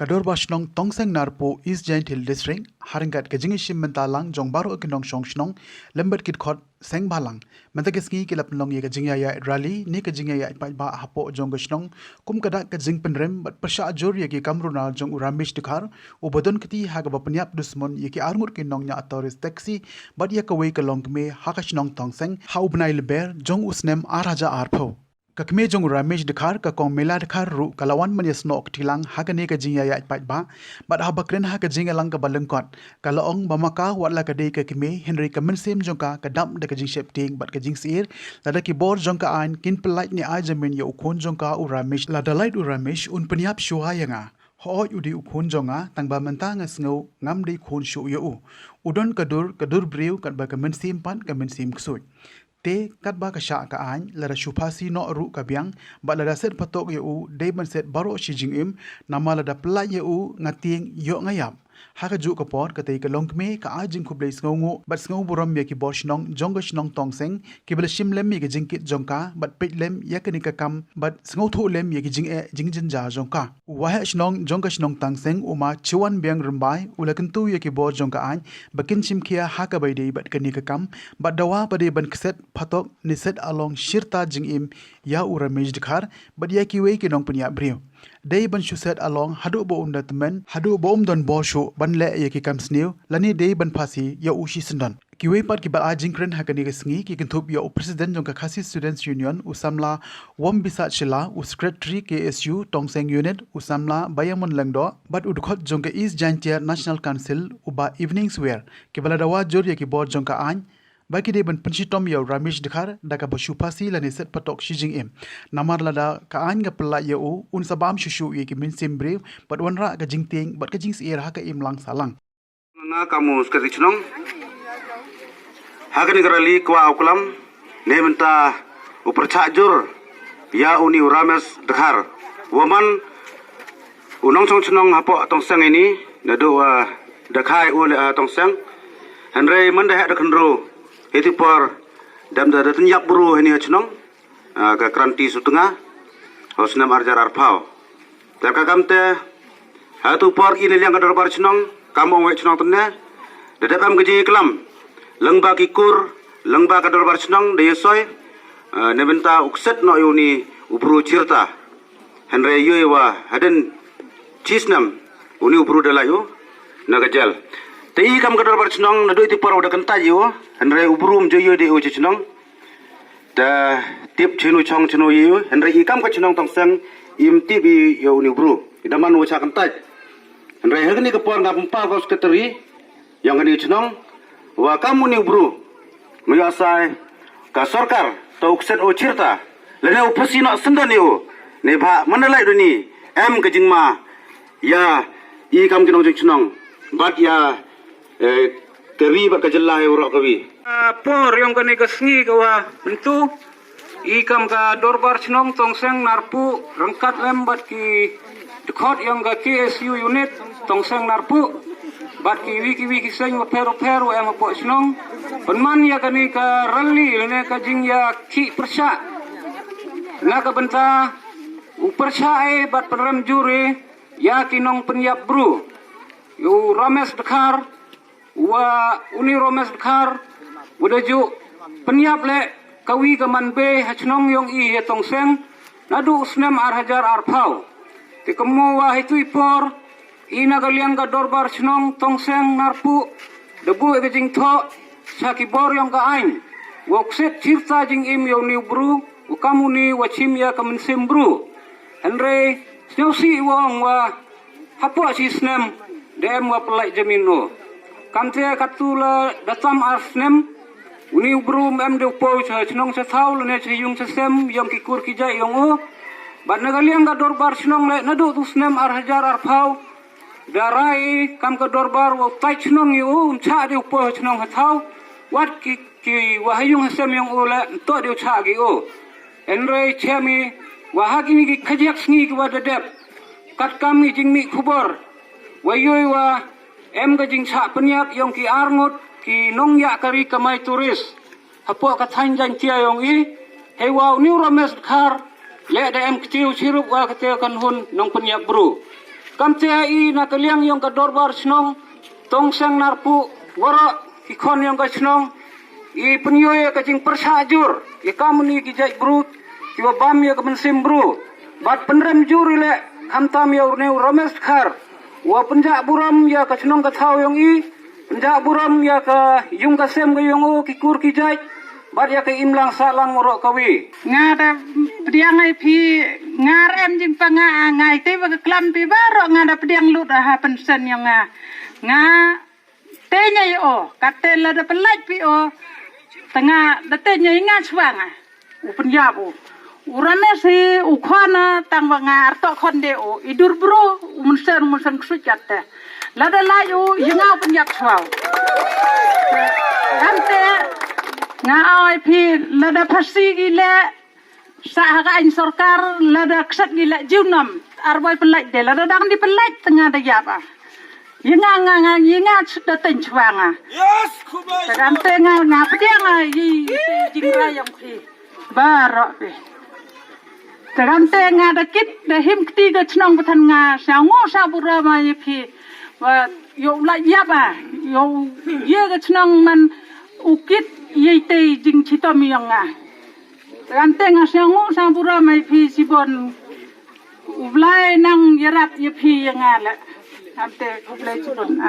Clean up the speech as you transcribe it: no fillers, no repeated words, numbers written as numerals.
Kador Bashnong Tongseng Narpo East Giant Hill District, Haringat Kajingishim Mentalang, Jongbaro Kinong Shongshnong, Lembert Kitkot, Seng Balang, Mentakiski Kilapnong Yakajingaya Rally, Nikajingaya Paiba Hapo Jongashnong, Kumkadak Kajing Penrem, but Pasha Jor Yaki Kamruna Jong Uramish Dukar, Ubodon Kiti Hagabapanyap Dusmon, Yaki Armur Kinong Atoris Taxi, but Yakaway Kalong Me, Hakashnong Tongseng, Haubnai Bear, Jong Usnem Araja Arpo. Kakme jong Ramesh Dekar ka kong mela dekar ru kalawan manias no tilang hagane ka jingya ya pat ba but habakren ha ka jinga lang ka balengkot kalaong bamaka wala ka de ka kime Henry ka mensem jong ka dam de ka jing shepting but ka jing sir lada ki bor jong ka an kin pelait ni a jamin ya ukon jong ka u Ramesh lada light u Ramesh un peniap shua yanga ho udi ukon jonga tangba menta ngasngau ngam de khon shu yu udon kadur briu kat ba ka mensem pan ka mensem ksut te kat ba ka sha ka an lara shupasi no ru ka biang ba lara set patok yu de ban set baro shi jing im namala da pla yu ngating yo ngayap ha ka ju ka pot ka te ka longme ka a jing khublei sngongo bat sngo buram me ki boshnong jongashnong tongseng ki bel shimlem me ki jingkit jongka bat petlem yakani ka kam bat sngo tho lem ye ki jing jin ja jongka wa ha shnong jongashnong tangseng uma chiwan biang rumbai ulakan tu ye ki bor jongka an bakin chimkhia ha ka bai de bat kani ka kam bat dawa ba de ban kset patok ni set along shirta jing im ya Ramesh Dekhar bat ya ki we ki nong punya brio day ban shu set along hadu bo temen hadu bo don bo shu ban le ye ki kam snew lani day ban phasi ya ushi sindan ki we pat ki ba ajing kren hakani ka sngi ki kintup ya president jong ka khasi students union usamla wom bisa chila u secretary KSU tongseng unit usamla bayamon langdo bat udkhot jong ka East Giant National Council uba evenings wear ki bala dawa jor ye ki board jong ka an bagi de ban pensitom ya Ramesh Dekhar daga bashu pasi lani set patok shijing em namar lada ka an ga pla ya u un sabam shushu ye ki min sembre but wanra ga jingting but ka jing sier ha ka im lang salang na kamu skadichnong hagani garali kwa ukulam ne menta upercha jur ya uni Ramesh Dekhar woman unong chongchnong hapo tongsang ini nadu dakhai ul tongsang hanre manda ha dakhnro itu por dam da tinyak buru ini achnong ka kranti sutunga hosnam arjar arphau dar ka kamte hatu por ile yang kadar bar chnong kamong we chnong tne dadam gaji kelam lengba kikur lengba kadar bar chnong de soy nebenta ukset no yuni ubru cirta henre yoywa haden chisnam uni ubru dalayo nagajal tei kam kadar bar chnong nadu itu por udah kenta yo henre ubrum joyo de o chnong da tip chinu chong chino yo henre ikam ka chnong tongsang im tibi yo uni ubru idaman wo cha kenta henre hagni ka por ngap pa ko sekretari yang ngani chnong wa kamu ni ubru meyasai ka sarkar to ukset o cirta lene upasina sendan yo ne ba manalai doni em ka jingma ya ikam kinong chnong bat ya teri ba kajalla he ura kabi por yang kani kasngi kawa bentu ikam ka dorbar chnong tongseng narpu rangkat lembat ki dekhot yang ka KSU unit tongseng narpu bat ki wiki seng pero em po chnong penman ya kani ka rally ne ka jing ya ki persha na ka benta upersha e bat peram jure ya kinong penyap bru yu Ramesh Dekhar wa uni Ramesh Dekhar wadaju penyap le kawi kaman be hachnong yong I he tongseng nadu usnem arhajar arphau te kemo wa hitu ipor ina kalian ka dorbar chnong tongseng narpu debu e jing tho saki bor yong ka ain wokset chirta jing im yo ni bru ukamuni wachim ya kamen sembru henre snyosi wong wa hapo sisnem dem wa pelai jamino kamte katula datam arsnem uni ubrum em de po chnong se thaul ne chiyung se sem yom kikur ki jai yong o bat nagaliang ka dorbar chnong le nadu tusnem arhajar arphau darai kam ka dorbar wa tai chnong yu cha de po chnong hathau wat ki wahayung sem yong o le to de cha gi o enre chemi wahagi ki khajak sngi ki wa dedep kat kami jingmi khubor wayoy wa em ga jing cha penyap yong ki arngot ki nong ya kari kamai turis hapo ka thain jan tia yong I hewa ni Ramesh Dekhar le da em ktiu chirup wa kate kan hun nong penyap bru kamcei na kaliang yung kadorbar snong tong sang narpu wara ikon yung ka snong I penyoy ka jing persajur I kamuni ki jai brut ki bam ya ka mensim bru bat penrem jur ile hamtam ya urne rames khar wa penja buram ya ka snong ka thau yung I penja buram ya ka yung ka sem ka yung o ki kur ki jai bat ya ka imlang salang ngoro kawi ngada pediang ai pi ngar em jing panga ngai te ba klam pi baro ngada pediang lut ha pensen yang nga tenya yo katela da pelaj pi o tengah datenya ingat swanga upen yabu urame si ukhana tang banga arto khonde o idur bro munsen ksujatte lada layu yinga upen yak swau ante nga ai pi lada phasi gile sahaga in sarkar lada ksat gile junam arboy pelaj de lada dang di pelaj tengah da yaba Yinga sudah tencuanga. Yes, kubai. Terante nga pediang jingga yang pi barok pi. Terante nga dakit dahim ketiga cenong betan nga sango sabura mai pi. Wa yo la yaba yo ye ga cenong man ukit ye te jing cita miang nga. Terante nga sango sabura mai pi sibon ublai nang yerap ye pi yang ala. Ante kublai cipon